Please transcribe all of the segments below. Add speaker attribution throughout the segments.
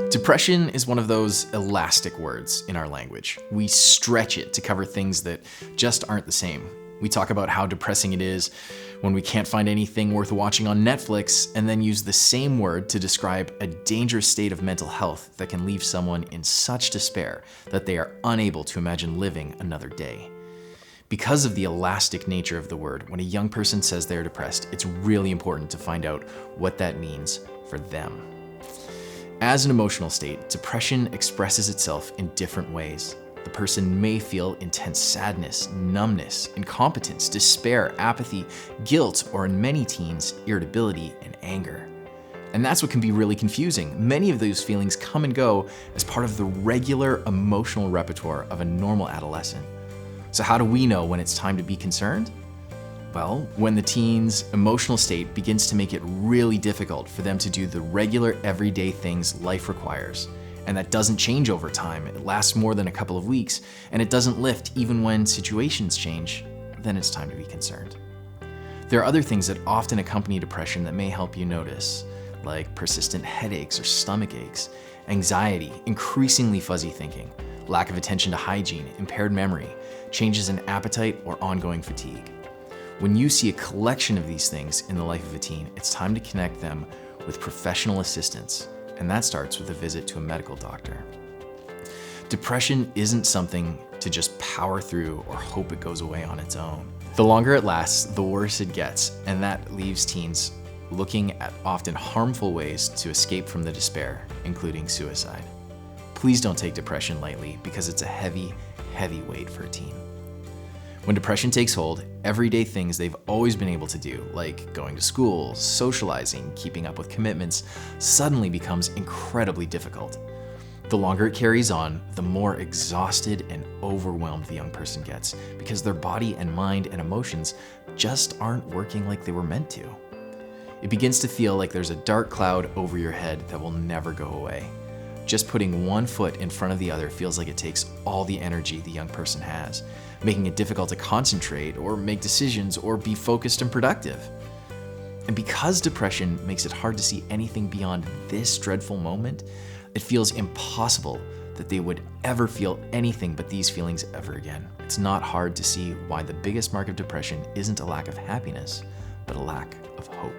Speaker 1: Depression is one of those elastic words in our language. We stretch it to cover things that just aren't the same. We talk about how depressing it is when we can't find anything worth watching on Netflix, and then use the same word to describe a dangerous state of mental health that can leave someone in such despair that they are unable to imagine living another day. Because of the elastic nature of the word, when a young person says they're depressed, it's really important to find out what that means for them. As an emotional state, depression expresses itself in different ways. The person may feel intense sadness, numbness, incompetence, despair, apathy, guilt, or in many teens, irritability and anger. And that's what can be really confusing. Many of those feelings come and go as part of the regular emotional repertoire of a normal adolescent. So how do we know when it's time to be concerned? Well, when the teen's emotional state begins to make it really difficult for them to do the regular everyday things life requires, and that doesn't change over time, it lasts more than a couple of weeks, and it doesn't lift even when situations change, then it's time to be concerned. There are other things that often accompany depression that may help you notice, like persistent headaches or stomach aches, anxiety, increasingly fuzzy thinking, lack of attention to hygiene, impaired memory, changes in appetite, or ongoing fatigue. When you see a collection of these things in the life of a teen, it's time to connect them with professional assistance, and that starts with a visit to a medical doctor. Depression isn't something to just power through or hope it goes away on its own. The longer it lasts, the worse it gets, and that leaves teens looking at often harmful ways to escape from the despair, including suicide. Please don't take depression lightly, because it's a heavy, heavy weight for a teen. When depression takes hold, everyday things they've always been able to do, like going to school, socializing, keeping up with commitments, suddenly becomes incredibly difficult. The longer it carries on, the more exhausted and overwhelmed the young person gets, because their body and mind and emotions just aren't working like they were meant to. It begins to feel like there's a dark cloud over your head that will never go away. Just putting one foot in front of the other feels like it takes all the energy the young person has, making it difficult to concentrate or make decisions or be focused and productive. And because depression makes it hard to see anything beyond this dreadful moment, it feels impossible that they would ever feel anything but these feelings ever again. It's not hard to see why the biggest mark of depression isn't a lack of happiness, but a lack of hope.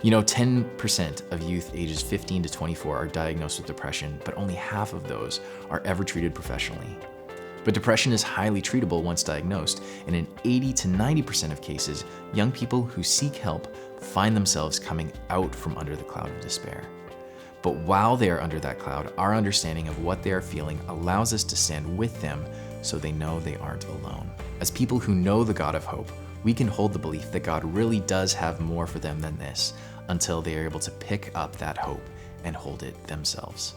Speaker 1: 10% of youth ages 15 to 24 are diagnosed with depression, but only half of those are ever treated professionally. But depression is highly treatable once diagnosed, and in 80 to 90% of cases, young people who seek help find themselves coming out from under the cloud of despair. But while they are under that cloud, our understanding of what they are feeling allows us to stand with them so they know they aren't alone. As people who know the God of hope, we can hold the belief that God really does have more for them than this, until they are able to pick up that hope and hold it themselves.